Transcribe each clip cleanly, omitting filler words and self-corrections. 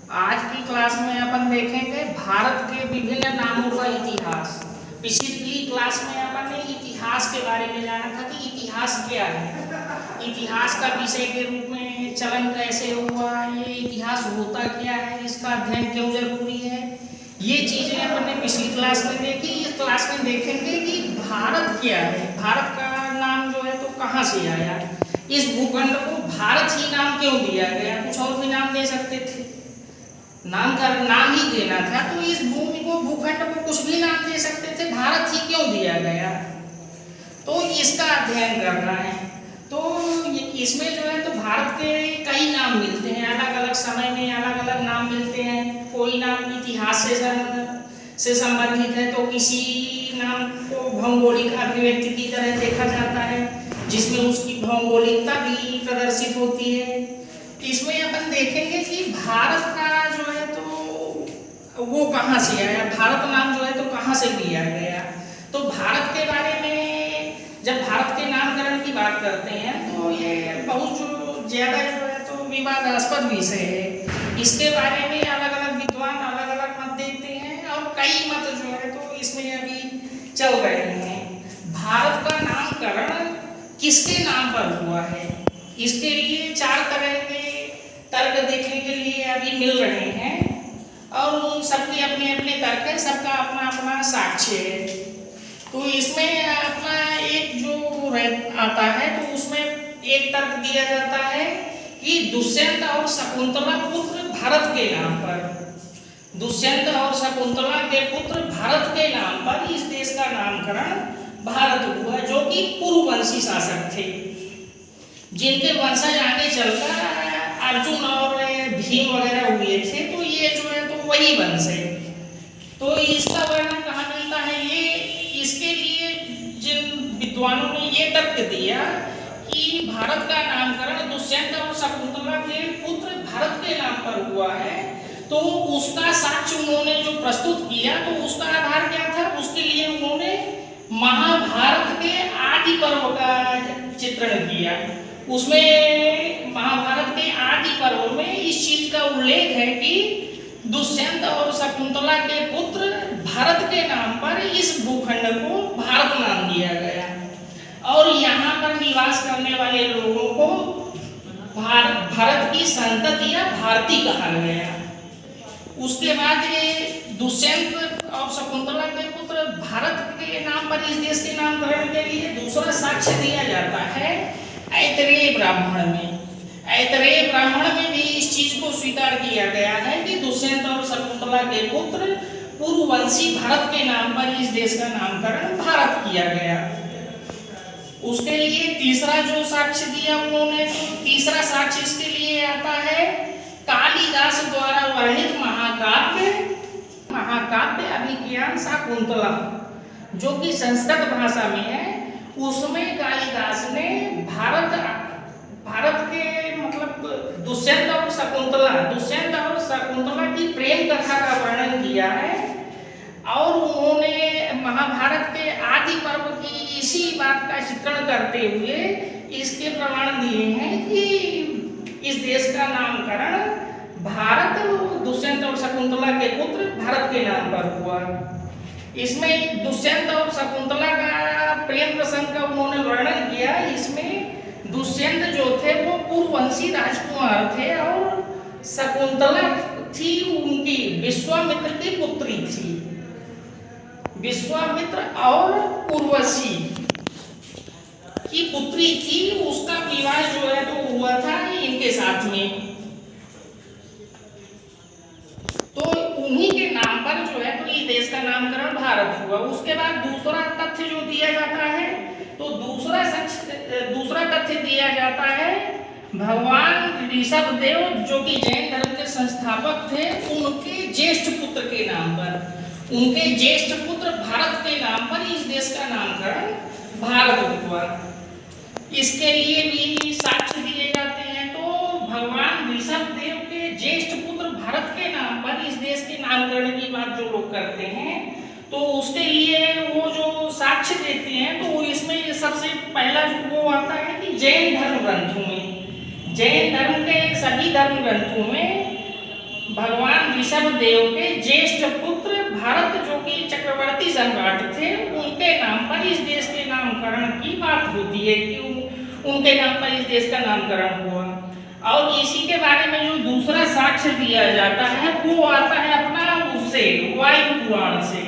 आज की क्लास में अपन देखेंगे भारत के विभिन्न नामों का इतिहास। पिछली क्लास में अपन ने इतिहास के बारे में जाना था कि इतिहास क्या है, इतिहास का विषय के रूप में चलन कैसे हुआ, ये इतिहास होता क्या है, इसका अध्ययन क्यों जरूरी है, ये चीजें अपन ने पिछली क्लास में देखी। इस क्लास में देखेंगे कि भारत क्या है, भारत का नाम जो है तो कहाँ से आया, इस भूखंड को भारत ही नाम क्यों दिया गया, कुछ और भी नाम दे सकते थे, नाम ही देना था तो इस भूमि को भूखंड को कुछ भी नाम दे सकते थे, भारत ही क्यों दिया गया, तो इसका अध्ययन करना है। तो इसमें जो है तो भारत के कई नाम मिलते हैं, अलग अलग समय में अलग अलग नाम मिलते हैं। कोई नाम इतिहास से संबंधित है तो किसी नाम को भौगोलिक अभिव्यक्ति की तरह देखा जाता है जिसमें उसकी भौगोलिकता भी प्रदर्शित होती है। इसमें अपन देखेंगे कि भारत का जो है तो वो कहाँ से आया, भारत नाम जो है तो कहाँ से लिया गया। तो भारत के बारे में जब भारत के नामकरण की बात करते हैं तो ये बहुत जो ज़्यादा जो है तो विवादास्पद विषय है। इसके बारे में अलग अलग विद्वान अलग अलग मत देते हैं और कई मत जो है तो इसमें अभी चल रहे हैं। भारत का नामकरण किसके नाम पर हुआ है, इसके लिए चार तरह के तर्क देखने के लिए अभी मिल रहे हैं और उन सबके अपने अपने तर्क है, सबका अपना अपना साक्ष्य है। तो इसमें अपना एक जो आता है तो उसमें एक तर्क दिया जाता है कि दुष्यंत और शकुंतला पुत्र भारत के नाम पर, दुष्यंत और शकुंतला के पुत्र भारत के नाम पर इस देश का नामकरण भारत हुआ, जो कि पूर्ववंशी शासक थे जिनके वंशज आगे चलकर अर्जुन और भीम वगैरह हुए थे। तो ये जो है तो वही वंश है। तो इसका वर्णन कहाँ मिलता है, ये इसके लिए जिन विद्वानों ने ये तर्क दिया कि भारत का नामकरण दुष्यंत और शकुंतला के पुत्र भारत के नाम पर हुआ है, तो उसका साक्ष्य उन्होंने जो प्रस्तुत किया तो उसका आधार क्या था, उसके लिए उन्होंने महाभारत के आदि पर्व का चित्रण किया। उसमें महाभारत के आदि पर्व में इस चीज का उल्लेख है कि दुष्यंत और शकुंतला के पुत्र भारत के नाम पर इस भूखंड को भारत नाम दिया गया और यहाँ पर निवास करने वाले लोगों को भारत की संतति या भारती कहा गया। उसके बाद ये दुष्यंत और शकुंतला के पुत्र भारत के नाम पर इस देश के नामकरण के लिए दूसरा साक्ष्य दिया जाता है ऐतरेय ब्राह्मण में। ऐतरेय ब्राह्मण में भी इस चीज को स्वीकार किया गया है कि दुष्यंत और शकुंतला के पुत्र पूर्ववंशी भारत के नाम पर इस देश का नामकरण भारत किया गया। उसके लिए तीसरा जो साक्ष्य दिया उन्होंने, तो तीसरा साक्ष्य इसके लिए आता है कालिदास द्वारा वर्णित महाकाव्य अभिज्ञान शाकुंतला, जो कि संस्कृत भाषा में है। उसमें कालिदास ने भारत के मतलब दुष्यंत और शकुंतला की प्रेम कथा का वर्णन किया है और उन्होंने महाभारत के आदि पर्व की इसी बात का चित्रण करते हुए इसके प्रमाण दिए हैं कि इस देश का नामकरण भारत दुष्यंत और शकुंतला के पुत्र भारत के नाम पर हुआ। इसमें दुष्यंत और शकुंतला का प्रेम प्रसंग का उन्होंने वर्णन किया। इसमें दुष्यंत जो थे वो पूर्ववंशी राजकुमार थे और शकुंतला थी उनकी विश्वामित्र की पुत्री थी। विश्वामित्र और उर्वशी की पुत्री थी, उसका विवाह जो है तो हुआ था इनके साथ में। तो उन्हीं के नाम पर जो है तो इस देश का नामकरण भारत हुआ। उसके बाद दूसरा तथ्य जो दिया जाता है तो दूसरा तथ्य दिया जाता है भगवान ऋषभ देव, जो कि जैन धर्म के संस्थापक थे, उनके ज्येष्ठ पुत्र के नाम पर, उनके ज्येष्ठ पुत्र भारत के नाम पर इस देश का नामकरण भारत हुआ। इसके लिए भी साक्ष्य दिए जाते हैं। तो भगवान ऋषभ देव के ज्येष्ठ पुत्र भारत के नाम पर इस देश के नामकरण की बात जो लोग करते हैं तो उसके लिए वो जो साक्ष्य देते हैं तो इसमें सबसे पहला वो आता है कि जैन धर्म ग्रंथों में, जैन धर्म के सभी धर्म ग्रंथों में भगवान ऋषभ देव के ज्येष्ठ पुत्र भरत जो कि चक्रवर्ती सम्राट थे, उनके नाम पर इस देश के नामकरण की बात होती है कि उनके नाम पर इस देश का नामकरण हुआ। और इसी के बारे में जो दूसरा साक्ष्य दिया जाता है वो आता है अपना उससे वायु पुराण से।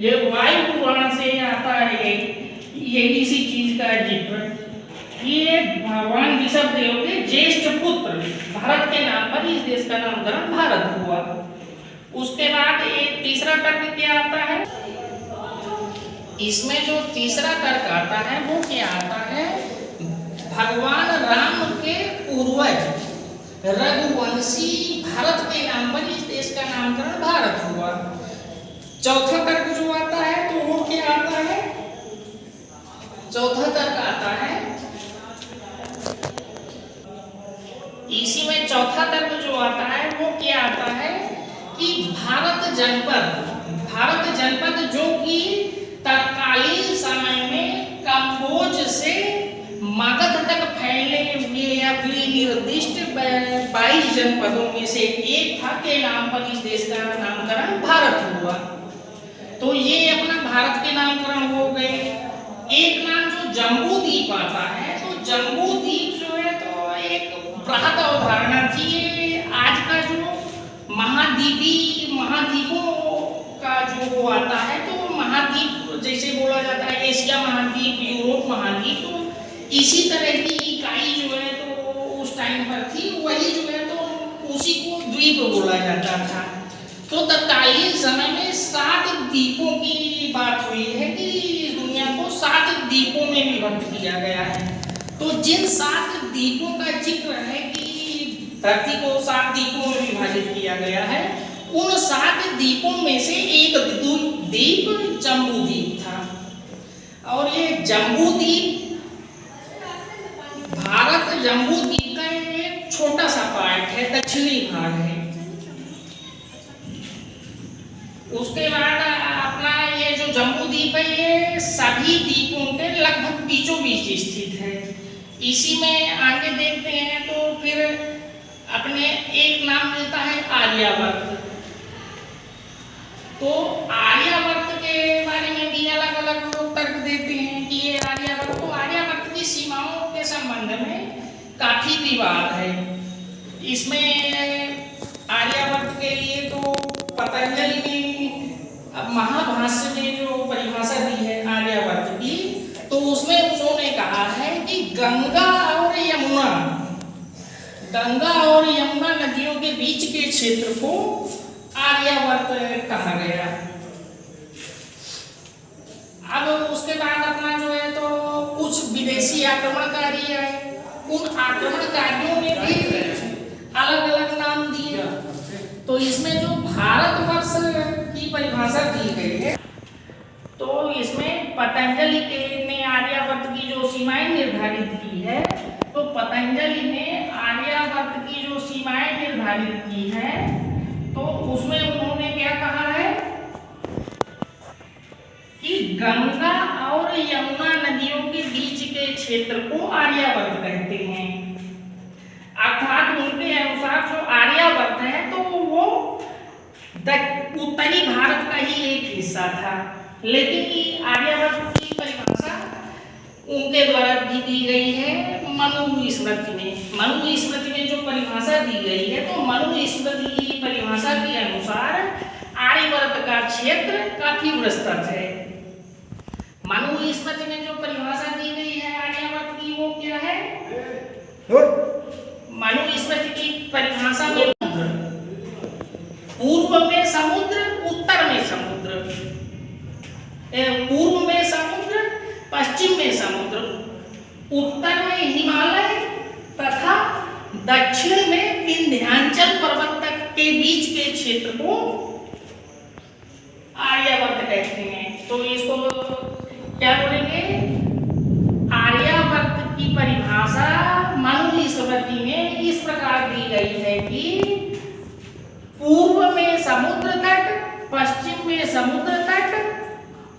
ये वायु पुराण से आता है ये इसी चीज का जिक्र। ये भगवान ऋषभ देव के ज्येष्ठ पुत्र भारत के नाम पर इस देश का नामकरण भारत हुआ। उसके बाद एक तीसरा तर्क क्या आता है, इसमें जो तीसरा तर्क आता है वो क्या आता है, भगवान राम के पूर्वज रघुवंशी भरत के नाम पर इस देश का नामकरण भारत हुआ। चौथा तर्क जो आता है तो वो क्या आता है, चौथा तर्क आता है, इसी में चौथा तर्क जो आता है वो क्या आता है कि भारत जनपद जो कि तत्कालीन समय में कंबोज से मगध तक फैले हुए या फिर निर्दिष्ट 22 जनपदों में से एक था के नाम पर इस देश का नामकरण भारत हुआ। तो ये अपना भारत के नामकरण हो गए। एक नाम जो जम्बू द्वीप आता है, तो जम्बू द्वीप जो है तो एक बृहद अवधारणा थी। ये आज का जो महाद्वीपों का जो आता है, तो महाद्वीप जैसे बोला जाता है एशिया महाद्वीप, यूरोप महाद्वीप, तो इसी तरह की इकाई जो है तो उस टाइम पर थी, वही जो है तो उसी को द्वीप बोला जाता था। तो तत्कालीन समय में 7 द्वीपों की बात हुई है कि दुनिया को 7 द्वीपों में विभक्त किया गया है। तो जिन 7 द्वीपों का जिक्र है कि धरती को 7 द्वीपों में विभाजित किया गया है, उन 7 द्वीपों में से एक द्वीप जम्बू द्वीप था। और ये जम्बू द्वीप भारत जम्बू द्वीप का एक छोटा सा पार्ट है, दक्षिणी भाग है। उसके बाद अपना ये जो जम्बू द्वीप है ये सभी द्वीपों के लगभग बीचों बीच स्थित है। इसी में आगे देखते हैं तो फिर अपने एक नाम मिलता है आर्यावर्त। तो आर्यावर्त के बारे में भी अलग अलग लोग तर्क देते हैं कि ये आर्यावर्त, तो आर्यावर्त की सीमाओं के संबंध में काफी विवाद है। इसमें आर्यावर्त के लिए तो पतंजलि ने महाभाष्य में जो परिभाषा दी है आर्यावर्त की, तो उसमें उन्होंने कहा है कि गंगा और यमुना नदियों के बीच के क्षेत्र को आर्यावर्त कहा गया। अब उसके बाद अपना जो है तो कुछ विदेशी आक्रमणकारी आए, उन आक्रमणकारियों ने भी अलग अलग नाम दिए। तो इसमें जो भारतवर्ष की परिभाषा दी गई है, तो इसमें पतंजलि ने आर्यावर्त की जो सीमाएं निर्धारित की है, तो पतंजलि ने आर्यावर्त की जो सीमाएं निर्धारित की है, तो उसमें उन्होंने क्या कहा है कि गंगा और यमुना नदियों के बीच के क्षेत्र को आर्यावर्त कहते हैं। अर्थात उनके अनुसार जो आर्यावर्त है तो वो उत्तरी भारत का ही एक हिस्सा था। लेकिन आर्यावर्त की परिभाषा उनके द्वारा भी दी गई है मनुस्मृति में। मनुस्मृति में जो परिभाषा दी गई है, तो मनुस्मृति की परिभाषा के अनुसार आर्यावर्त का क्षेत्र काफी विस्तृत है। मनुस्मृति में जो परिभाषा दी गई है आर्यावर्त की वो क्या है, मनुस्मृति की परिभाषा में पूर्व में समुद्र, उत्तर में समुद्र, पूर्व में समुद्र, पश्चिम में समुद्र, उत्तर में हिमालय तथा दक्षिण में विंध्याचल पर्वत तक के बीच के क्षेत्र को आर्यावर्त कहते हैं। तो इसको क्या बोलेंगे, आर्यावर्त की परिभाषा मनुस्मृति में इस प्रकार दी गई है कि पूर्व में समुद्र तट, पश्चिम में समुद्र तट,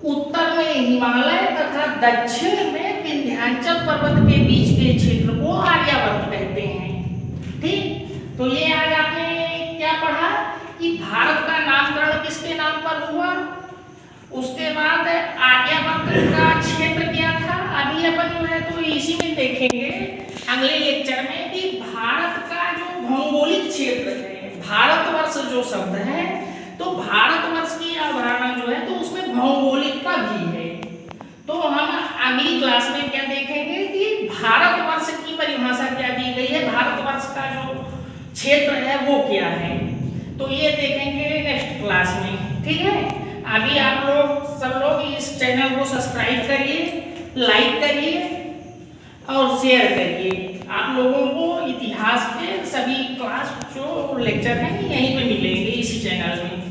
उत्तर में हिमालय तथा दक्षिण में विंध्याचल पर्वत के बीच के क्षेत्र को आर्यावर्त कहते हैं। ठीक, तो ये उसके बाद आर्यभट्ट का क्षेत्र क्या था, अभी अपन जो है तो इसी में देखेंगे अगले लेक्चर में कि भारत का जो भौगोलिक क्षेत्र है, भारतवर्ष जो शब्द है, तो भारतवर्ष की अवधारणा जो है तो उसमें भौगोलिक का भी है। तो हम अगली क्लास में क्या देखेंगे कि भारतवर्ष की परिभाषा क्या दी गई है, भारतवर्ष का जो क्षेत्र है वो क्या है, तो ये देखेंगे नेक्स्ट क्लास में। ठीक है, अभी आप लोग सब लोग इस चैनल को सब्सक्राइब करिए, लाइक करिए और शेयर करिए। आप लोगों को इतिहास के सभी क्लास जो लेक्चर हैं यहीं पे मिलेंगे इसी चैनल में।